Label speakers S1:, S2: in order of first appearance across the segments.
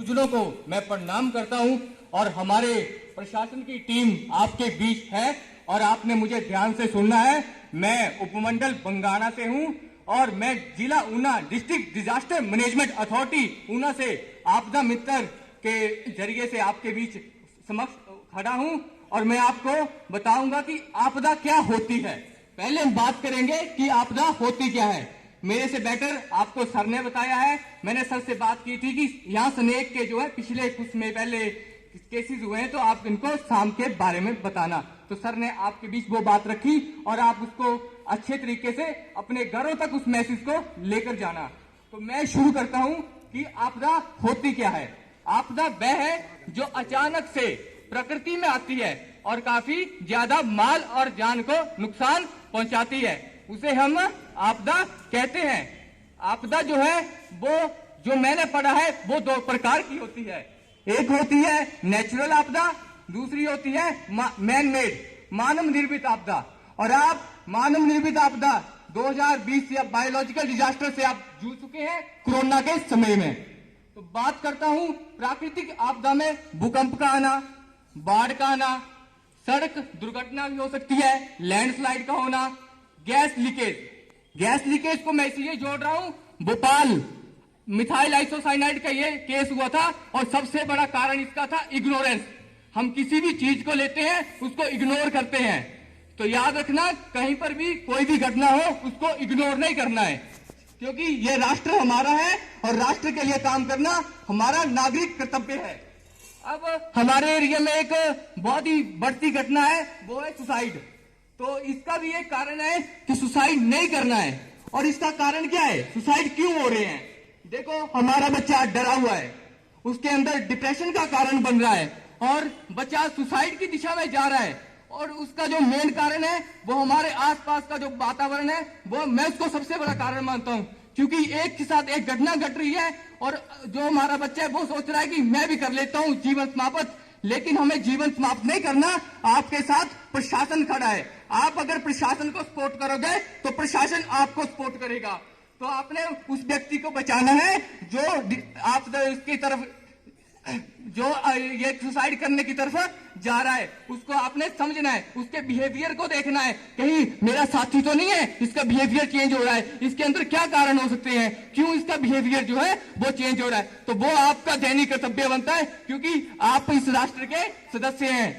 S1: बुजुर्गों को मैं प्रणाम करता हूं और हमारे प्रशासन की टीम आपके बीच है और आपने मुझे ध्यान से सुनना है। मैं उपमंडल बंगाणा से हूं और मैं जिला Una district disaster management authority Una से आपदा मित्र के जरिए से आपके बीच समक्ष खड़ा हूं और मैं आपको बताऊंगा कि आपदा क्या होती है। पहले हम बात करेंगे कि आपदा होती क्या है। मेरे से बेटर आपको सर ने बताया है। मैंने सर से बात की थी कि यहाँ स्नेक के जो है पिछले कुछ में पहले केसेस हुए हैं तो आप इनको शाम के बारे में बताना। तो सर ने आपके बीच वो बात रखी और आप उसको अच्छे तरीके से अपने घरों तक उस मैसेज को लेकर जाना। तो मैं शुरू करता हूं कि आपदा होती क्या है। आपदा वह है जो अचानक से प्रकृति में आती है और काफी ज्यादा माल और जान को नुकसान पहुंचाती है, उसे हम आपदा कहते हैं। आपदा जो है वो जो मैंने पढ़ा है वो दो प्रकार की होती है। एक होती है नेचुरल आपदा, दूसरी होती है मैन मेड मानव निर्मित आपदा। और आप मानव निर्मित आपदा 2020 या बायोलॉजिकल डिजास्टर से आप जूझ चुके हैं कोरोना के समय में। तो बात करता हूं प्राकृतिक आपदा में भूकंप का आना, बाढ़ का आना, सड़क दुर्घटना भी हो सकती है, लैंडस्लाइड का होना, गैस लीकेज। गैस लीकेज को मैं इसलिए जोड़ रहा हूं, भोपाल मिथाइल आइसोसाइनाइड का ये केस हुआ था और सबसे बड़ा कारण इसका था इग्नोरेंस। हम किसी भी चीज को लेते हैं उसको इग्नोर करते हैं। तो याद रखना कहीं पर भी कोई भी घटना हो उसको इग्नोर नहीं करना है, क्योंकि ये राष्ट्र हमारा है और राष्ट्र के लिए काम करना हमारा नागरिक कर्तव्य है। अब हमारे एरिया में एक बहुत ही बढ़ती घटना है, वो है सुसाइड। तो इसका भी एक कारण है कि सुसाइड नहीं करना है। और इसका कारण क्या है, सुसाइड क्यों हो रहे हैं? देखो, हमारा बच्चा डरा हुआ है, उसके अंदर डिप्रेशन का कारण बन रहा है और बच्चा सुसाइड की दिशा में जा रहा है। और उसका जो मेन कारण है वो हमारे आसपास का जो वातावरण है, वो मैं उसको सबसे बड़ा कारण मानता हूं। क्योंकि एक के साथ एक घटना घट रही है और जो हमारा बच्चा है वो सोच रहा है कि मैं भी कर लेता हूं जीवन समाप्त। लेकिन हमें जीवन समाप्त नहीं करना, आपके साथ प्रशासन खड़ा है। आप अगर प्रशासन को सपोर्ट करोगे तो प्रशासन आपको सपोर्ट करेगा। तो आपने उस व्यक्ति को बचाना है जो आप इसकी तरफ जो ये सुसाइड करने की तरफ जा रहा है, उसको आपने समझना है, उसके बिहेवियर को देखना है। कहीं मेरा साथी तो नहीं है, इसका बिहेवियर चेंज हो रहा है, इसके अंदर क्या कारण हो सकते हैं, क्यों इसका बिहेवियर जो है वो चेंज हो रहा है। तो वो आपका दैनिक कर्तव्य बनता है, क्योंकि आप इस राष्ट्र के सदस्य हैं।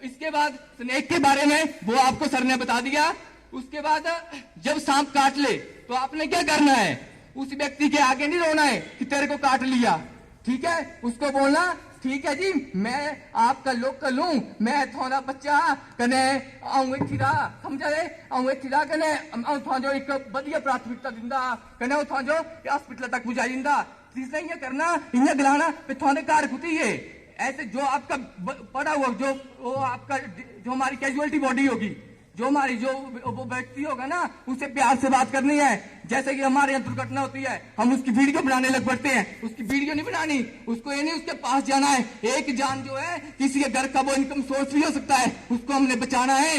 S1: इसके बाद स्नेक के बारे में वो आपको सर ने बता दिया। उसके बाद जब सांप काट ले तो आपने क्या करना है, उस व्यक्ति के आगे नहीं रोना है कि तेरे को काट लिया, ठीक है। उसको बोलना, ठीक है जी, मैं आपका लोकल हूं, मैं थोड़ा बच्चा कने आऊंगे खिरा समझा रे आऊंगे खिरा कने था जो एक बढ़िया प्राथमिकता दिंदा कने था जो हॉस्पिटल तक पहुंचा दिंदा। तीसरा ये करना, इन्हें गिलाना पे थोड़े कार खुती है। ऐसे जो आपका पड़ा हुआ जो वो आपका जो हमारी कैजुअलिटी बॉडी होगी, जो हमारी जो वो व्यक्ति होगा ना, उससे प्यार से बात करनी है। जैसे कि हमारे यहाँ दुर्घटना होती है, हम उसकी वीडियो बनाने लग पड़ते हैं। उसकी वीडियो नहीं बनानी, उसको ये नहीं उसके पास जाना है। एक जान जो है किसी के घर का वो इनकम सोर्स भी हो सकता है, उसको हमने बचाना है।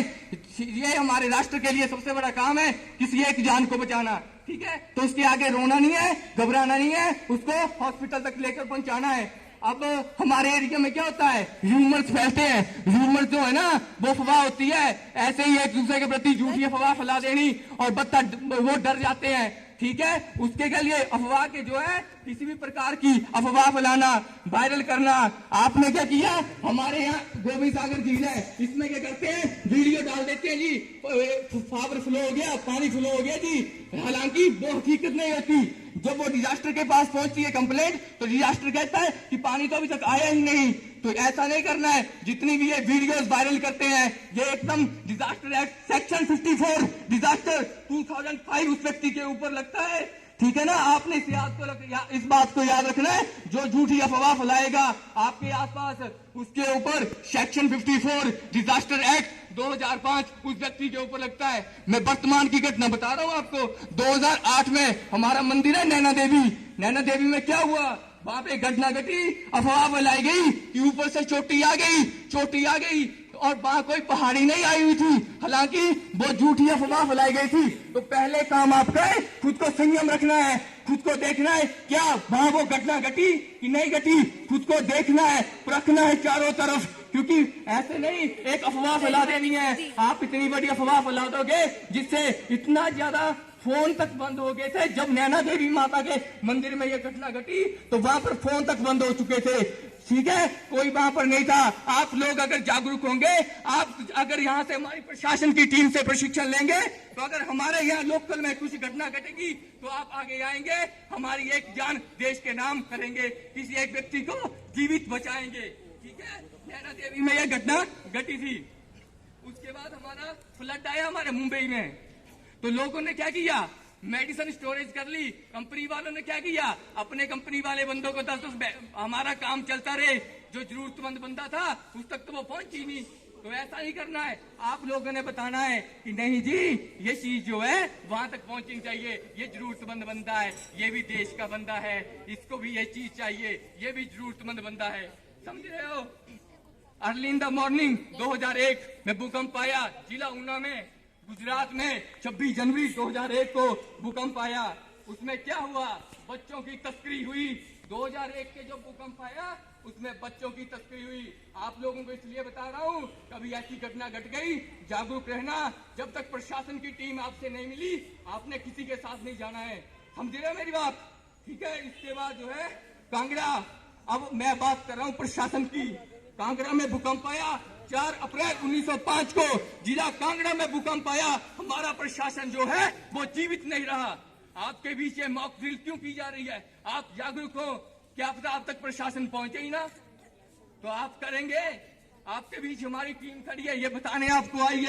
S1: ये हमारे राष्ट्र के लिए सबसे बड़ा काम है, किसी एक जान को बचाना, ठीक है। तो उसके आगे रोना नहीं है, घबराना नहीं है, उसको हॉस्पिटल तक लेकर पहुंचाना है। अब हमारे एरिया में क्या होता है, र्यूमर्स फैलते हैं। र्यूमर्स जो है ना वो अफवाह होती है, ऐसे ही एक दूसरे के प्रति झूठी अफवाह फैला देनी और बत्ता वो डर जाते हैं, ठीक है। उसके लिए अफवाह के जो है किसी भी प्रकार की अफवाह फैलाना, वायरल करना। आपने क्या किया, हमारे यहाँ गोविंद सागर झील है, इसमें क्या करते हैं, वीडियो डाल देते हैं जी, पावर फ्लो हो गया, पानी फ्लो हो गया जी। हालांकि वो हकीकत नहीं होती। जब वो डिजास्टर के पास पहुंचती है कंप्लेंट, तो डिजास्टर कहता है कि पानी तो अभी तक आया ही नहीं। तो ऐसा नहीं करना है। जितनी भी ये वीडियोस वायरल करते हैं, ये एकदम डिजास्टर एक्ट सेक्शन 54 डिजास्टर 2005 उस व्यक्ति के ऊपर लगता है, ठीक है ना। आपने इस बात को याद रखना है, जो झूठी अफवाह फैलाएगा आपके आसपास, उसके ऊपर सेक्शन 54 डिजास्टर एक्ट 2005 उस व्यक्ति के ऊपर लगता है। मैं वर्तमान की घटना बता रहा हूं आपको। 2008 में हमारा मंदिर है नैना देवी। नैना देवी में क्या हुआ, वहां पे घटना घटी, अफवाह फैलाई गई कि ऊपर से चोटी आ गई, चोटी आ गई और वहां कोई पहाड़ी नहीं आई हुई थी। हालांकि वो झूठी अफवाह फैलाई गई थी। तो पहले काम आपका है खुद को संयम रखना है, खुद को देखना है क्या वहां वो घटना घटी कि नहीं घटी, खुद को देखना है, परखना है चारों तरफ, क्योंकि ऐसे नहीं एक अफवाह फैला देनी है। आप इतनी बड़ी अफवाह फैला दोगे जिससे इतना ज्यादा फोन तक बंद हो गए थे। जब नैना देवी माता के मंदिर में यह घटना घटी तो वहां पर फोन तक बंद हो चुके थे, ठीक है, कोई वहां पर नहीं था। आप लोग अगर जागरूक होंगे, आप अगर यहाँ से हमारी प्रशासन की टीम से प्रशिक्षण लेंगे, तो अगर हमारे यहाँ लोकल में कुछ घटना घटेगी तो आप आगे आएंगे, हमारी एक जान देश के नाम करेंगे, किसी एक व्यक्ति को जीवित बचाएंगे, ठीक है। नैना देवी में यह घटना घटी थी, उसके बाद हमारा फ्लड आया हमारे मुंबई में, तो लोगों ने क्या किया, मेडिसिन स्टोरेज कर ली। कंपनी वालों ने क्या किया, अपने कंपनी वाले बंदों को 10-10 हमारा काम चलता रहे, जो जरूरतमंद बंदा था उस तक तो वो पहुंची नहीं। तो ऐसा नहीं करना है, आप लोगों ने बताना है कि नहीं जी ये चीज जो है वहां तक पहुंचनी चाहिए, ये जरूरतमंद बंदा है, ये भी देश का बंदा है, इसको भी ये चीज चाहिए, ये भी जरूरतमंद बंदा है, समझ रहे हो। अर्ली इन द मॉर्निंग 2001 में भूकंप आया जिला ऊना में, गुजरात में 26 जनवरी 2001 को भूकंप आया। उसमें क्या हुआ, बच्चों की तस्करी हुई। 2001 के जो भूकंप आया उसमें बच्चों की तस्करी हुई। आप लोगों को इसलिए बता रहा हूँ, कभी ऐसी घटना घट गई, जागरूक रहना। जब तक प्रशासन की टीम आपसे नहीं मिली, आपने किसी के साथ नहीं जाना है, समझ रहे हो मेरी बात, ठीक है। इसके बाद जो है कांगड़ा, अब मैं बात कर रहा हूँ प्रशासन की। कांगड़ा में भूकंप आया 4 अप्रैल 1905 को, जिला कांगड़ा में भूकंप आया। हमारा प्रशासन जो है वो जीवित नहीं रहा। आपके बीच ये मॉक ड्रिल क्यों की जा रही है, आप जागरूक हो, क्या पता आप तक प्रशासन पहुंचे ही ना, तो आप करेंगे। आपके बीच हमारी टीम खड़ी है, ये बताने आपको आई है।